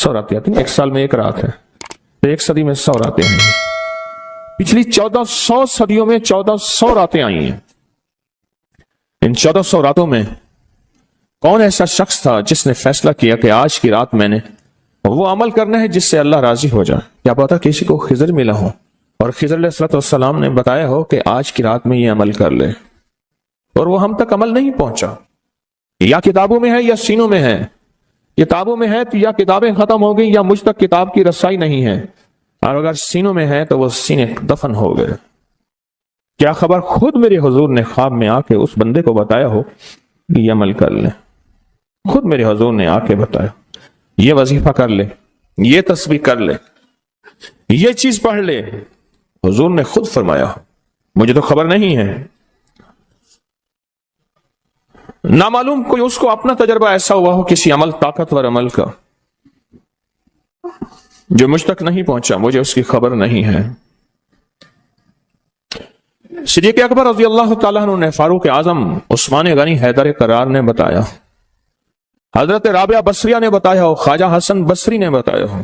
100 راتیں آتی ہیں، ایک سال میں ایک رات ہے تو ایک صدی میں 100 راتیں ہیں۔ پچھلی 1400 صدیوں میں 1400 راتیں آئی ہیں۔ ان 1400 راتوں میں کون ایسا شخص تھا جس نے فیصلہ کیا کہ آج کی رات میں نے وہ عمل کرنا ہے جس سے اللہ راضی ہو جائے؟ کیا پتا کسی کو خضر ملا ہو اور خضر علیہ السلام نے بتایا ہو کہ آج کی رات میں یہ عمل کر لے، اور وہ ہم تک عمل نہیں پہنچا۔ یا کتابوں میں ہے یا سینوں میں ہے۔ کتابوں میں ہے تو یا کتابیں ختم ہو گئی یا مجھ تک کتاب کی رسائی نہیں ہے، اور اگر سینوں میں ہے تو وہ سینے دفن ہو گئے۔ کیا خبر خود میرے حضور نے خواب میں آ کے اس بندے کو بتایا ہو کہ یہ عمل کر لے، خود میرے حضور نے آ کے بتایا یہ وظیفہ کر لے، یہ تسبیح کر لے، یہ چیز پڑھ لے، حضور نے خود فرمایا ہو، مجھے تو خبر نہیں ہے۔ نامعلوم کوئی اس کو اپنا تجربہ ایسا ہوا ہو کسی عمل، طاقتور عمل کا، جو مجھ تک نہیں پہنچا، مجھے اس کی خبر نہیں ہے۔ صدیق اکبر رضی اللہ تعالیٰ عنہ نے فاروق اعظم عثمان غنی حیدر کرار نے بتایا، حضرت رابعہ بصریہ نے بتایا ہو، خواجہ حسن بصری نے بتایا ہو،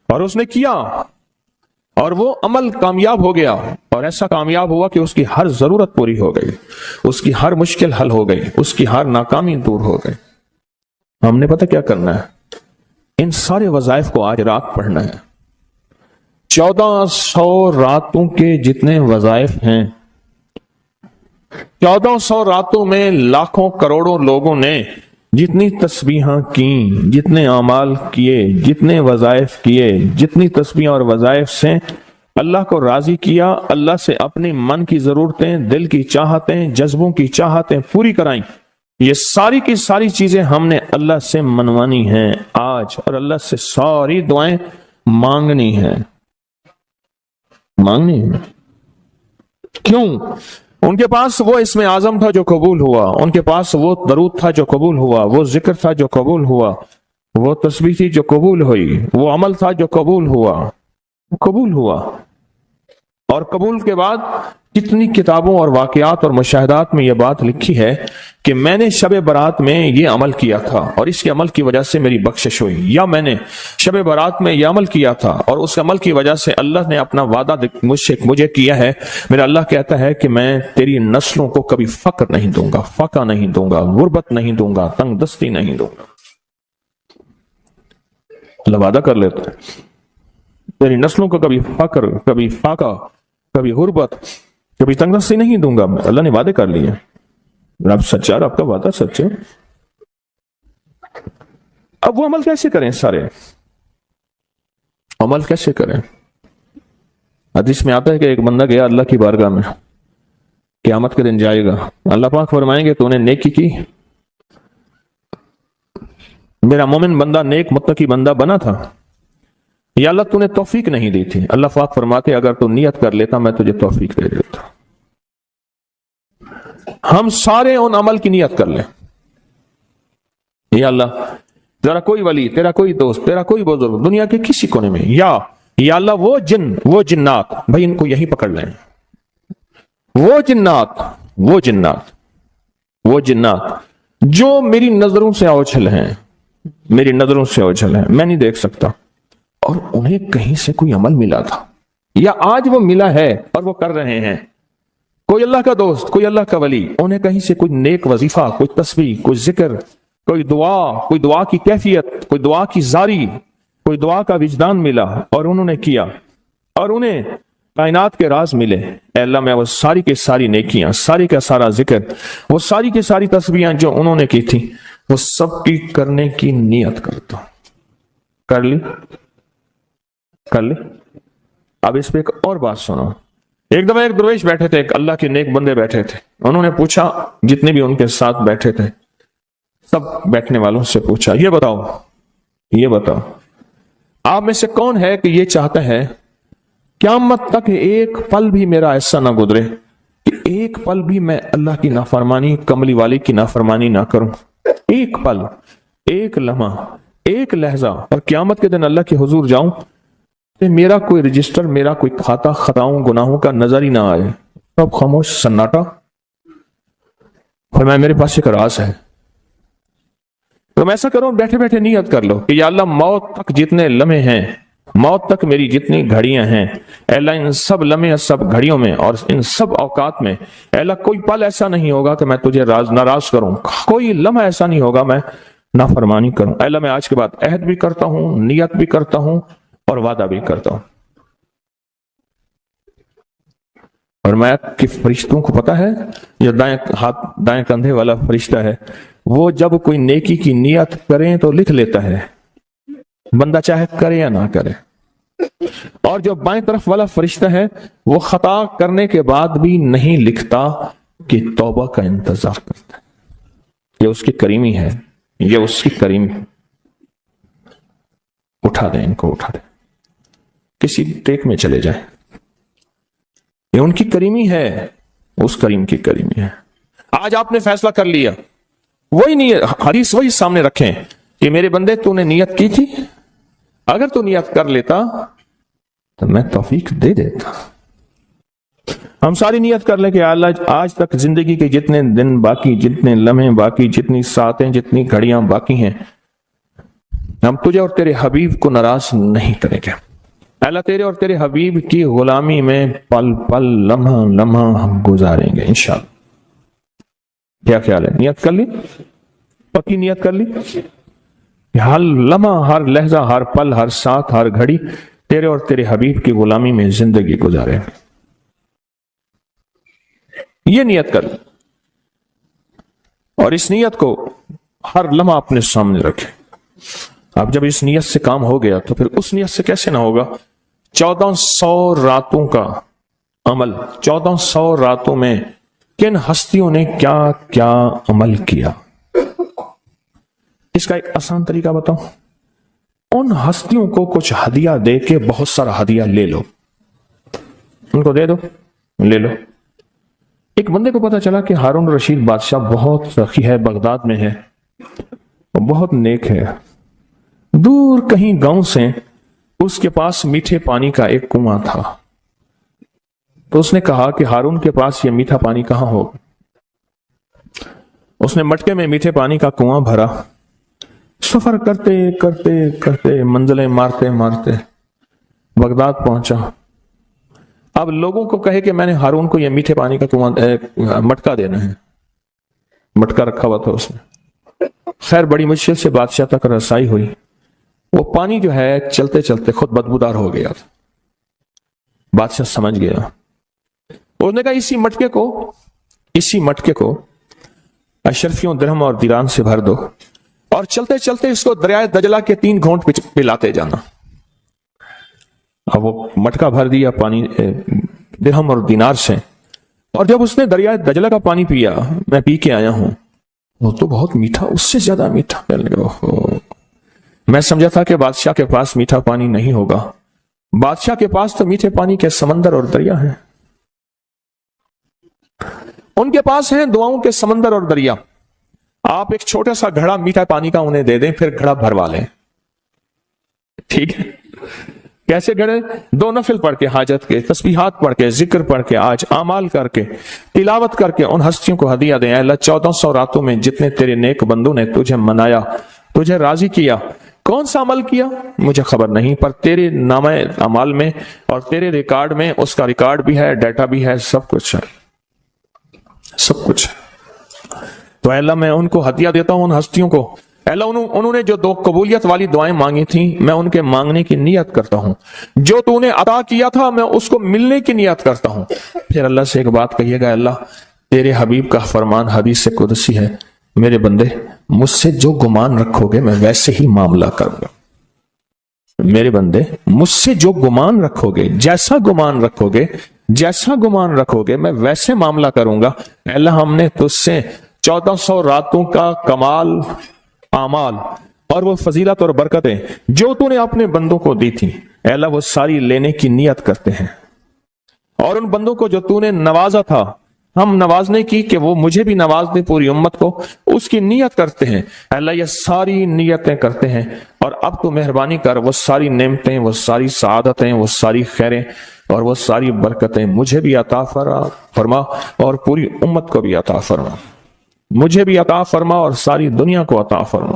اور اس نے کیا اور وہ عمل کامیاب ہو گیا، اور ایسا کامیاب ہوا کہ اس کی ہر ضرورت پوری ہو گئی، اس کی ہر مشکل حل ہو گئی، اس کی ہر ناکامی دور ہو گئی۔ ہم نے پتہ کیا کرنا ہے؟ ان سارے وظائف کو آج رات پڑھنا ہے۔ 1400 راتوں کے جتنے وظائف ہیں، 1400 راتوں میں لاکھوں کروڑوں لوگوں نے جتنی تسبیحاں کیں، جتنے اعمال کیے، جتنے وظائف کیے، جتنی تسبیحاں اور وظائف سے اللہ کو راضی کیا، اللہ سے اپنی من کی ضرورتیں، دل کی چاہتیں، جذبوں کی چاہتیں پوری کرائیں، یہ ساری کی ساری چیزیں ہم نے اللہ سے منوانی ہیں آج، اور اللہ سے ساری دعائیں مانگنی ہیں۔ مانگنی ہے کیوں؟ ان کے پاس وہ اسم اعظم تھا جو قبول ہوا، ان کے پاس وہ درود تھا جو قبول ہوا، وہ ذکر تھا جو قبول ہوا، وہ تسبیح تھی جو قبول ہوئی، وہ عمل تھا جو قبول ہوا۔ اور قبول کے بعد کتنی کتابوں اور واقعات اور مشاہدات میں یہ بات لکھی ہے کہ میں نے شب برات میں یہ عمل کیا تھا اور اس کے عمل کی وجہ سے میری بخشش ہوئی، یا میں نے شب برات میں یہ عمل کیا تھا اور اس عمل کی وجہ سے اللہ نے اپنا وعدہ مجھے کیا ہے۔ میرا اللہ کہتا ہے کہ میں تیری نسلوں کو کبھی فقر نہیں دوں گا، فاقہ نہیں دوں گا، غربت نہیں دوں گا، تنگ دستی نہیں دوں گا۔ اللہ وعدہ کر لیتا ہے تیری نسلوں کو کبھی فقر، کبھی فاقہ، کبھی غربت، کبھی تنگ دستی نہیں دوں گا۔ اللہ نے وعدے کر لیے، رب سچا، رب کا وعدہ سچا۔ اب وہ عمل کیسے کریں؟ سارے عمل کیسے کریں؟ حدیث میں آتا ہے کہ ایک بندہ گیا اللہ کی بارگاہ میں، قیامت کے دن جائے گا، اللہ پاک فرمائیں گے تو نے نیکی کی، میرا مومن بندہ نیک متقی بندہ بنا تھا، یا اللہ تو نے توفیق نہیں دی تھی؟ اللہ پاک فرماتے اگر تو نیت کر لیتا میں تجھے توفیق دے دیتا۔ ہم سارے ان عمل کی نیت کر لیں، یا اللہ ذرا کوئی ولی، تیرا کوئی دوست، تیرا کوئی بزرگ دنیا کے کسی کونے میں، یا اللہ وہ جن، وہ جنات، بھائی ان کو یہی پکڑ لیں، وہ جنات جو میری نظروں سے اوجھل ہیں، میں نہیں دیکھ سکتا، اور انہیں کہیں سے کوئی عمل ملا تھا یا آج وہ ملا ہے اور وہ کر رہے ہیں، کوئی اللہ کا دوست، کوئی اللہ کا ولی، انہیں کہیں سے کوئی نیک وظیفہ، کوئی تسبیح، کوئی ذکر، کوئی دعا کی کیفیت، کوئی دعا کی زاری، کوئی دعا کا وجدان ملا اور انہوں نے کیا، اور انہیں کائنات کے راز ملے۔ اے اللہ میں وہ ساری کے ساری نیکیاں، ساری کا سارا ذکر، وہ ساری کی ساری تسبیحاں جو انہوں نے کی تھی، وہ سب کی کرنے کی نیت کرتا ہوں۔ کر لی؟ اب اس پہ ایک اور بات سنو۔ ایک دفعہ ایک درویش بیٹھے تھے، ایک اللہ کے نیک بندے بیٹھے تھے، انہوں نے پوچھا، جتنے بھی ان کے ساتھ بیٹھے تھے سب بیٹھنے والوں سے پوچھا، یہ بتاؤ آپ میں سے کون ہے کہ یہ چاہتا ہے قیامت تک ایک پل بھی میرا ایسا نہ گزرے کہ ایک پل بھی میں اللہ کی نافرمانی، کملی والی کی نافرمانی نہ کروں، ایک پل، ایک لمحہ، ایک لہجہ، اور قیامت کے دن اللہ کے حضور جاؤں کہ میرا کوئی رجسٹر، میرا کوئی کھاتا خطاؤں گناہوں کا نظر ہی نہ آئے، سب خاموش، سناٹا۔ فرمایا میرے پاس ایک راز ہے، تم ایسا کرو بیٹھے بیٹھے نیت کر لو کہ یا اللہ موت تک جتنے لمحے ہیں، موت تک میری جتنی گھڑیاں ہیں، اے اللہ ان سب لمحے سب گھڑیوں میں اور ان سب اوقات میں اے اللہ کوئی پل ایسا نہیں ہوگا کہ میں تجھے ناراض کروں، کوئی لمحہ ایسا نہیں ہوگا میں نافرمانی کروں۔ اے اللہ میں آج کے بعد عہد بھی کرتا ہوں، نیت بھی کرتا ہوں اور وعدہ بھی کرتا ہوں۔ اور میں کہ فرشتوں کو پتا ہے، جو دائیں کندھے والا فرشتہ ہے وہ جب کوئی نیکی کی نیت کریں تو لکھ لیتا ہے، بندہ چاہے کرے یا نہ کرے۔ اور جو بائیں طرف والا فرشتہ ہے وہ خطا کرنے کے بعد بھی نہیں لکھتا کہ توبہ کا انتظار کرتا ہے۔ یہ اس کی کریمی ہے، یہ اس کی کریمی۔ اٹھا دیں ان کو، اٹھا دیں، کسی ٹیک میں چلے جائیں، یہ ان کی کریمی ہے، اس کریم کی کریمی ہے۔ آج آپ نے فیصلہ کر لیا، وہی نیت، حدیث وہی سامنے رکھیں کہ میرے بندے تو نے نیت کی تھی، اگر تو نیت کر لیتا تو میں توفیق دے دیتا۔ ہم ساری نیت کر لیں کہ اللہ آج تک زندگی کے جتنے دن باقی، جتنے لمحے باقی، جتنی ساعتیں، جتنی گھڑیاں باقی ہیں، ہم تجھے اور تیرے حبیب کو ناراض نہیں کریں گے۔ اللہ تیرے اور تیرے حبیب کی غلامی میں پل پل، لمحہ لمحہ ہم گزاریں گے انشاءاللہ۔ کیا خیال ہے؟ نیت کر لی؟ پکی نیت کر لی؟ ہر لمحہ، ہر لہجہ، ہر پل، ہر ساتھ، ہر گھڑی تیرے اور تیرے حبیب کی غلامی میں زندگی گزارے۔ یہ نیت کر، اور اس نیت کو ہر لمحہ اپنے سامنے رکھے۔ اب جب اس نیت سے کام ہو گیا تو پھر اس نیت سے کیسے نہ ہوگا؟ 1400 راتوں کا عمل، 1400 راتوں میں کن ہستیوں نے کیا کیا عمل کیا، اس کا ایک آسان طریقہ بتاؤں۔ ان ہستیوں کو کچھ ہدیہ دے کے بہت سارا ہدیہ لے لو، ان کو دے دو، لے لو۔ ایک بندے کو پتا چلا کہ ہارون رشید بادشاہ بہت سخی ہے، بغداد میں ہے، بہت نیک ہے۔ دور کہیں گاؤں سے اس کے پاس میٹھے پانی کا ایک کنواں تھا، تو اس نے کہا کہ ہارون کے پاس یہ میٹھا پانی کہاں ہوگا؟ اس نے مٹکے میں میٹھے پانی کا کنواں بھرا، سفر کرتے کرتے کرتے، منزلیں مارتے مارتے بغداد پہنچا۔ اب لوگوں کو کہے کہ میں نے ہارون کو یہ میٹھے پانی کا کنواں مٹکا دینا ہے، مٹکا رکھا ہوا تھا اس میں۔ خیر بڑی مشکل سے بادشاہ تک رسائی ہوئی، وہ پانی جو ہے چلتے چلتے خود بدبودار ہو گیا۔ بادشاہ سمجھ گیا، اس نے کہا اسی مٹکے کو اشرفیوں، درہم اور دیران سے بھر دو، اور چلتے چلتے اس کو دریائے دجلہ کے 3 گھونٹ پلاتے جانا۔ اب وہ مٹکا بھر دیا پانی درہم اور دینار سے، اور جب اس نے دریائے دجلہ کا پانی پیا، میں پی کے آیا ہوں، وہ تو بہت میٹھا، اس سے زیادہ میٹھا۔ میں سمجھا تھا کہ بادشاہ کے پاس میٹھا پانی نہیں ہوگا، بادشاہ کے پاس تو میٹھے پانی کے سمندر اور دریا ہیں، ان کے پاس ہیں دعاؤں کے سمندر اور دریا۔ آپ ایک چھوٹا سا گھڑا میٹھا پانی کا انہیں دے دیں، پھر گھڑا بھروا لیں، ٹھیک ہے؟ کیسے گھڑے؟ 2 نفل پڑھ کے، حاجت کے، تسبیحات پڑھ کے، ذکر پڑھ کے، آج اعمال کر کے، تلاوت کر کے ان ہستیوں کو ہدیہ دیں۔ اے اللہ 1400 راتوں میں جتنے تیرے نیک بندوں نے تجھے منایا، تجھے راضی کیا، کون سا عمل کیا مجھے خبر نہیں، پر تیرے نامہ اعمال میں اور تیرے ریکارڈ میں اس کا ریکارڈ بھی ہے، ڈیٹا بھی ہے، سب کچھ ہے، سب کچھ ہے۔ تو اے اللہ میں ان کو ہدیہ دیتا ہوں، ان ہستیوں کو۔ اے اللہ انہوں نے جو 2 قبولیت والی دعائیں مانگی تھیں، میں ان کے مانگنے کی نیت کرتا ہوں، جو تو نے عطا کیا تھا میں اس کو ملنے کی نیت کرتا ہوں۔ پھر اللہ سے ایک بات کہیے گا، اللہ تیرے حبیب کا فرمان حدیث قدسی ہے، میرے بندے مجھ سے جو گمان رکھو گے میں ویسے ہی معاملہ کروں گا۔ میرے بندے مجھ سے جو گمان رکھو گے، جیسا گمان رکھو گے، جیسا گمان رکھو گے میں ویسے معاملہ کروں گا۔ اے اللہ ہم نے تجھ سے 1400 راتوں کا کمال اعمال اور وہ فضیلت اور برکتیں جو تو نے اپنے بندوں کو دی تھی، اے اللہ وہ ساری لینے کی نیت کرتے ہیں، اور ان بندوں کو جو تو نے نوازا تھا ہم نوازنے کی کہ وہ مجھے بھی نواز دے، پوری امت کو، اس کی نیت کرتے ہیں۔ اے اللہ یہ ساری نیتیں کرتے ہیں، اور اب تو مہربانی کر وہ ساری نعمتیں، وہ ساری سعادتیں، وہ ساری خیریں اور وہ ساری برکتیں مجھے بھی عطا فرما اور پوری امت کو بھی عطا فرما، مجھے بھی عطا فرما اور ساری دنیا کو عطا فرما۔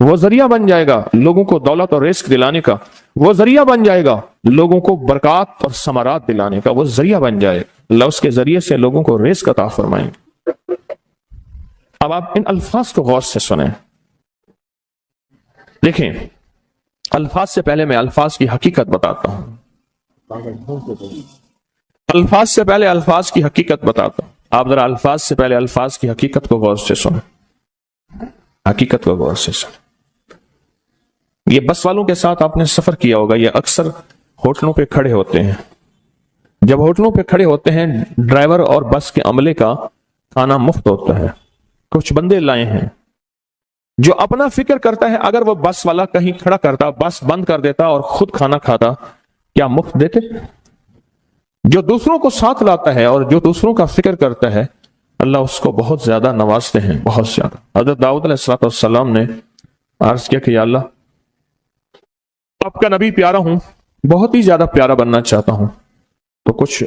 وہ ذریعہ بن جائے گا لوگوں کو دولت اور رزق دلانے کا، وہ ذریعہ بن جائے گا لوگوں کو برکات اور ثمرات دلانے کا، وہ ذریعہ بن جائے، اللہ اس کے ذریعے سے لوگوں کو رزق عطا فرمائیں گے۔ اب آپ ان الفاظ کو غور سے سنیں، دیکھیں الفاظ سے پہلے میں الفاظ کی حقیقت بتاتا ہوں، الفاظ سے پہلے الفاظ کی حقیقت بتاتا ہوں، آپ ذرا الفاظ سے پہلے الفاظ کی حقیقت کو غور سے سنیں، حقیقت کو غور سے سنیں۔ یہ بس والوں کے ساتھ آپ نے سفر کیا ہوگا، یہ اکثر ہوٹلوں پہ کھڑے ہوتے ہیں، جب ہوٹلوں پہ کھڑے ہوتے ہیں ڈرائیور اور بس کے عملے کا کھانا مفت ہوتا ہے، کچھ بندے لائے ہیں جو اپنا فکر کرتا ہے اگر وہ بس والا کہیں کھڑا کرتا، بس بند کر دیتا اور خود کھانا کھاتا، کیا مفت دیتے؟ جو دوسروں کو ساتھ لاتا ہے اور جو دوسروں کا فکر کرتا ہے اللہ اس کو بہت زیادہ نوازتے ہیں، بہت زیادہ۔ حضرت داؤد علیہ السلام نے عرض کیا کہ یا اللہ آپ کا نبی پیارا ہوں، بہت ہی زیادہ پیارا بننا چاہتا ہوں، تو کچھ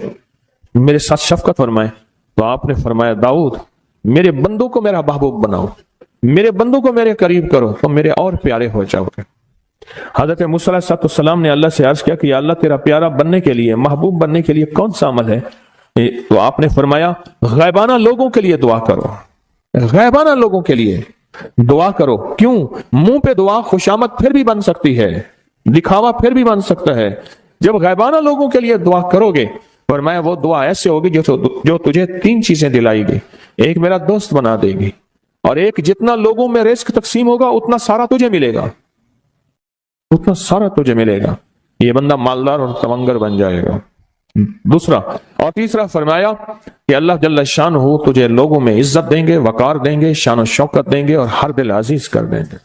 میرے ساتھ شفقت فرمائے۔ تو آپ نے فرمایا داؤد میرے بندوں کو میرا محبوب بناؤ، میرے بندوں کو میرے قریب کرو تو میرے اور پیارے ہو جاؤ گے۔ حضرت موسیٰ علیہ السلام نے اللہ سے عرض کیا کہ یا اللہ تیرا پیارا بننے کے لیے، محبوب بننے کے لیے کون سا عمل ہے؟ تو آپ نے فرمایا غائبانہ لوگوں کے لیے دعا کرو، غائبانہ لوگوں کے لیے دعا کرو۔ کیوں؟ منہ پہ دعا خوشامد پھر بھی بن سکتی ہے، دکھاوا پھر بھی بن سکتا ہے، جب غائبانہ لوگوں کے لیے دعا کرو گے فرمایا وہ دعا ایسے ہوگی جو تجھے تین چیزیں دلائے گی، ایک میرا دوست بنا دے گی، اور ایک جتنا لوگوں میں رزق تقسیم ہوگا اتنا سارا تجھے ملے گا، اتنا سارا تجھے ملے گا، یہ بندہ مالدار اور تونگر بن جائے گا۔ دوسرا اور تیسرا فرمایا کہ اللہ جل شان ہو تجھے لوگوں میں عزت دیں گے، وقار دیں گے، شان و شوکت دیں گے اور ہر دل عزیز کر دیں گے۔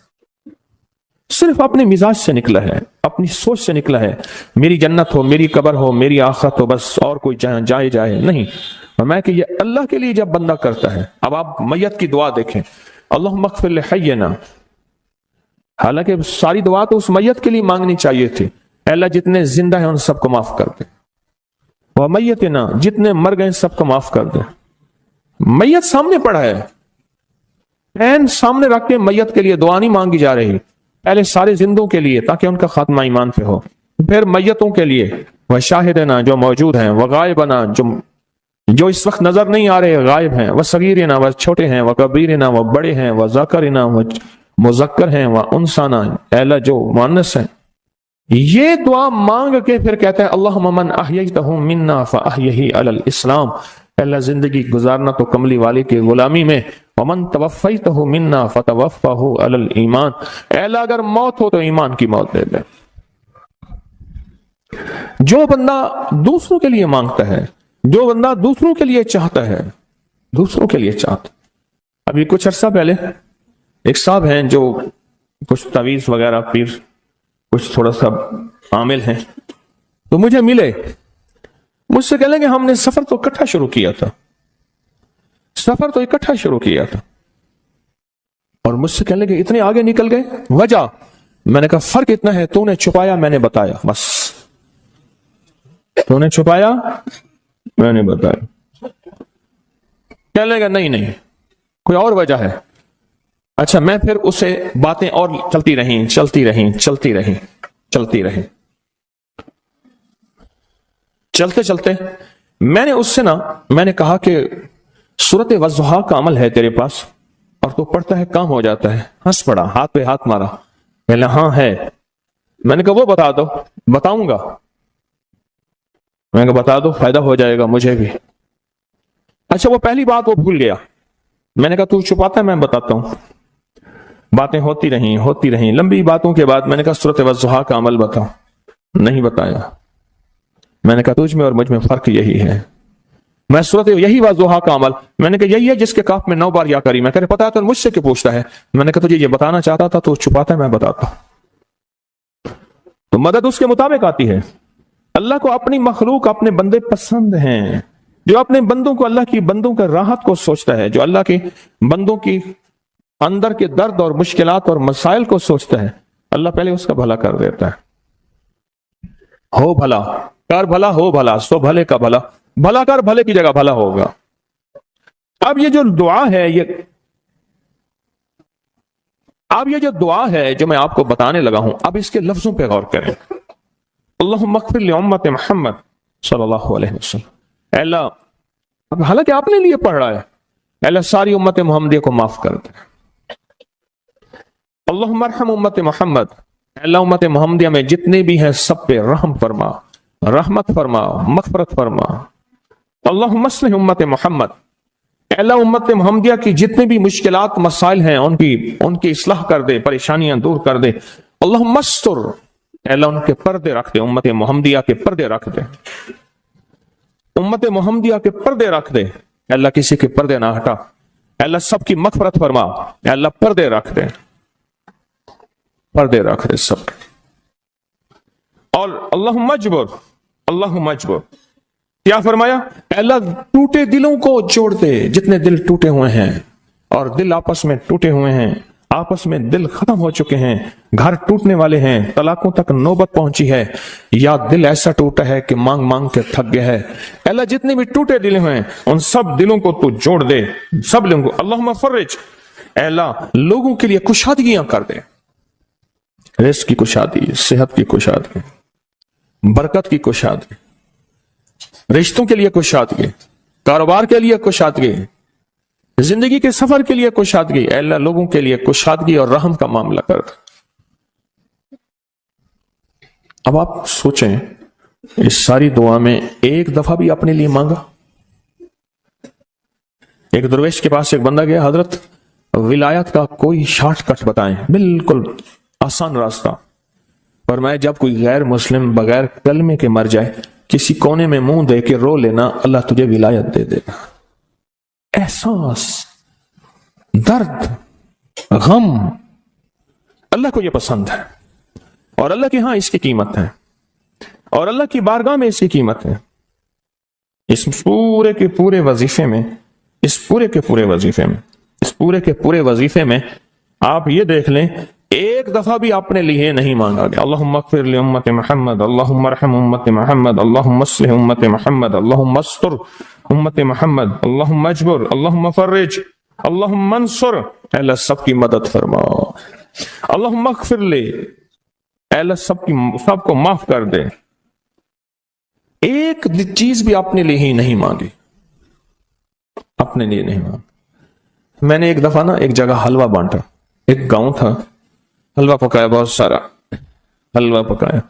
صرف اپنے مزاج سے نکلا ہے، اپنی سوچ سے نکلا ہے، میری جنت ہو، میری قبر ہو، میری آخرت ہو، بس اور کوئی جائے نہیں۔ فرمایا کہ یہ اللہ کے لیے جب بندہ کرتا ہے۔ اب آپ میت کی دعا دیکھیں، اللہم اغفر لحینا، حالانکہ ساری دعا تو اس میت کے لیے مانگنی چاہیے تھی، اے اللہ جتنے زندہ ہیں ان سب کو معاف کر دے، وہ میتنا جتنے مر گئے سب کو معاف کر دے۔ میت سامنے پڑا ہے، عین سامنے رکھ کے میت کے لیے دعا نہیں مانگی جا رہی، پہلے سارے زندوں کے لیے تاکہ ان کا خاتمہ ایمان پہ ہو، پھر میتوں کے لیے، وہ شاہدنا جو موجود ہیں، وہ غائبنا جو اس وقت نظر نہیں آ رہے غائب ہیں، وہ صغیرنا وہ چھوٹے ہیں، وہ کبیرنا وہ بڑے ہیں، وہ ذکرنا وہ مذکر ہیں، وہ انسانا اے اللہ جو مؤنث ہیں۔ یہ دعا مانگ کے پھر کہتا ہے اللہم من احییتہ منا فاحیہ علی الاسلام، اے اللہ زندگی گزارنا تو کملی والے کی غلامی میں، ومن توفیتہ منا فتوفہ علی الایمان، اے اللہ اگر موت ہو تو ایمان کی موت دے دے۔ جو بندہ دوسروں کے لیے مانگتا ہے، جو بندہ دوسروں کے لیے چاہتا ہے، دوسروں کے لیے چاہتا۔ ابھی کچھ عرصہ پہلے ایک صاحب ہیں جو کچھ تعویذ وغیرہ پیر کچھ تھوڑا سا عامل ہیں، تو مجھے ملے، مجھ سے کہنے کہ ہم نے سفر تو اکٹھا شروع کیا تھا، سفر تو اکٹھا شروع کیا تھا، اور مجھ سے کہنے کہ اتنے آگے نکل گئے، وجہ؟ میں نے کہا فرق اتنا ہے، تو نے چھپایا میں نے بتایا، بس تو نے چھپایا میں نے بتایا۔ کہنے لگا نہیں کوئی اور وجہ ہے۔ اچھا میں پھر اسے باتیں اور چلتی رہیں، چلتے میں نے اس سے میں نے کہا کہ سورت والضحیٰ کا عمل ہے تیرے پاس اور تو پڑھتا ہے کام ہو جاتا ہے۔ ہنس پڑا، ہاتھ پہ ہاتھ مارا، کہنے ہاں ہے۔ میں نے کہا وہ بتا دو۔ بتاؤں گا، میں نے کہا بتا دو فائدہ ہو جائے گا مجھے بھی۔ اچھا وہ پہلی بات وہ بھول گیا، میں نے کہا تو چھپاتا ہے میں بتاتا ہوں۔ باتیں ہوتی رہیں لمبی باتوں کے بعد میں نے کہا سورت والضحیٰ کا عمل بتاؤ، نہیں بتایا۔ میں نے کہا تجھ میں اور مجھ میں فرق یہی ہے، میں سورت یہی والضحیٰ کا عمل، میں نے کہا یہی ہے جس کے کاف میں 9 بار یا کری۔ میں کہہ رہے پتا ہے تو مجھ سے کیوں پوچھتا ہے؟ میں نے کہا تجھے یہ بتانا چاہتا تھا تو چھپاتا ہے میں بتاتا ہوں۔ تو مدد اس کے مطابق آتی ہے۔ اللہ کو اپنی مخلوق اپنے بندے پسند ہیں، جو اپنے بندوں کو اللہ کی بندوں کا راحت کو سوچتا ہے، جو اللہ کے بندوں کی اندر کے درد اور مشکلات اور مسائل کو سوچتا ہے، اللہ پہلے اس کا بھلا کر دیتا ہے۔ ہو بھلا کر بھلا، ہو بھلا سو بھلے کا بھلا، بھلا کر بھلے کی جگہ بھلا ہوگا۔ اب یہ جو دعا ہے یہ اب یہ جو دعا ہے جو میں آپ کو بتانے لگا ہوں، اب اس کے لفظوں پہ غور کریں. اللہم اغفر لامت محمد صلی اللہ علیہ وسلم. اے اللہ، اب حالانکہ آپ نے لیے پڑھ رہا ہے، اے اللہ ساری امت محمدیہ کو معاف کر دے. اللہم ارحم امت محمد، اے اللہ امت محمدیہ میں جتنے بھی ہیں سب پہ رحم فرما، رحمت فرما، مغفرت فرما. اللہم اصلح امت محمد، اے اللہ امت محمدیہ کی جتنے بھی مشکلات مسائل ہیں ان کی اصلاح کر دے، پریشانیاں دور کر دے. اللہم استر، اے اللہ ان کے پردے رکھ دے، امت محمدیہ کے پردے رکھ دے، امت محمدیہ کے پردے رکھ دے. اے اللہ کسی کے پردے نہ ہٹا. اے اللہ سب کی مغفرت فرما. اے اللہ پردے رکھ دے، پردے رکھ دے سب. اور اللہم اجبر، اللہم اجبر، کیا فرمایا؟ اے اللہ ٹوٹے دلوں کو جوڑ دے، جتنے دل ٹوٹے ہوئے ہیں اور دل آپس میں ٹوٹے ہوئے ہیں، آپس میں دل ختم ہو چکے ہیں، گھر ٹوٹنے والے ہیں، طلاقوں تک نوبت پہنچی ہے، یا دل ایسا ٹوٹا ہے کہ مانگ مانگ کے تھک گیا ہے. اے اللہ جتنے بھی ٹوٹے دل ہیں ان سب دلوں کو تو جوڑ دے، سب لوگوں کو. اللہم فرج، اے اللہ لوگوں کے لیے کشادگیاں کر دے، رزق کی کشادگی، صحت کی کشادگی، برکت کی کشادگی، رشتوں کے لیے کشادگی، کاروبار کے لیے کشادگی، زندگی کے سفر کے لیے کشادگی. اے اللہ لوگوں کے لیے کشادگی اور رحم کا معاملہ کر. اب آپ سوچیں اس ساری دعا میں ایک دفعہ بھی اپنے لیے مانگا؟ ایک درویش کے پاس ایک بندہ گیا، حضرت ولایت کا کوئی شارٹ کٹ بتائیں، بالکل آسان راستہ. فرمایا جب کوئی غیر مسلم بغیر کلمے کے مر جائے، کسی کونے میں منہ دے کے رو لینا، اللہ تجھے ولایت دے دے گا. احساس، درد، غم، اللہ کو یہ پسند ہے، اور اللہ کے ہاں اس کی قیمت ہے، اور اللہ کی بارگاہ میں اس کی قیمت ہے. اس پورے کے پورے وظیفے میں، اس پورے کے پورے وظیفے میں آپ یہ دیکھ لیں ایک دفعہ بھی اپنے لیے نہیں مانگا گیا. اللہم اغفر لامت محمد، اللہم ارحم امت محمد، اللہم اصلح امت محمد، اللہم استر امت محمد، اللہم اجبر، اللہم فرج، اللہم منصر. اے اللہ سب کی مدد فرما. اللہم اغفر لے، اے اللہ سب کو معاف کر دے. ایک چیز بھی اپنے لیے ہی نہیں مانگی، اپنے لیے نہیں مانگی. میں نے ایک دفعہ نا ایک جگہ حلوہ بانٹا، ایک گاؤں تھا، حلوہ پکایا، بہت سارا حلوہ پکایا.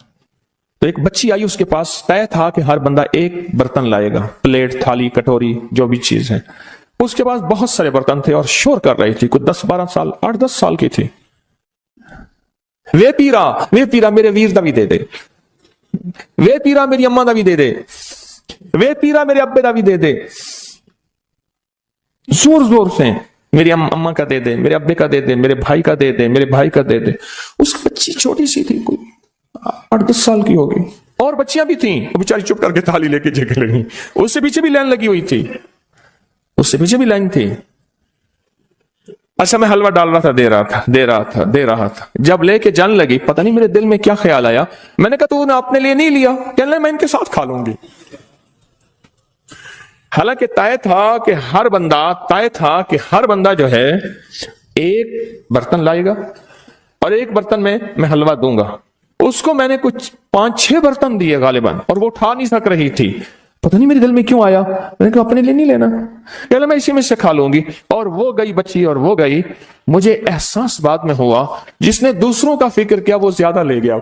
تو ایک بچی آئی، اس کے پاس طے تھا کہ ہر بندہ ایک برتن لائے گا، پلیٹ، تھالی، کٹوری، جو بھی چیز ہے. اس کے پاس بہت سارے برتن تھے اور شور کر رہی تھی، کچھ 10-12 سال، 8-10 سال کی تھی. وے پیرا میرے ویر دا بھی دے دے، وے پیرا میری اماں دا بھی دے دے، وے پیرا میرے ابے دا بھی دے دے. زور زور سے میری اماں کا دے دے، میرے ابے کا دے دے، میرے بھائی کا دے دے، میرے بھائی کا دے دے. اس بچی چھوٹی سی تھی، کوئی 8-10 سال کی ہوگی، اور بچیاں بھی تھیں. وہ بیچاری چپ کر کے تھالی لے کے جگہ لگی. اس سے پیچھے بھی لائن لگی ہوئی تھی، اس سے پیچھے بھی لائن تھی. اچھا میں حلوہ ڈال رہا تھا، دے رہا تھا. جب لے کے جان لگی، پتہ نہیں میرے دل میں کیا خیال آیا، میں نے کہا تو نے اپنے لیے نہیں لیا؟ کہنے لگا میں ان کے ساتھ کھا لوں گی. حالانکہ طے تھا کہ ہر بندہ جو ہے ایک برتن لائے گا اور ایک برتن میں حلوہ دوں گا. اس کو میں نے کچھ 5-6 برتن دیے غالباً، اور وہ اٹھا نہیں سک رہی تھی. پتہ نہیں میرے دل میں کیوں آیا، میں نے کہا اپنے لیے نہیں لینا، کہ میں اسی میں سے کھا لوں گی. اور وہ گئی بچی اور وہ گئی. مجھے احساس بعد میں ہوا جس نے دوسروں کا فکر کیا وہ زیادہ لے گیا.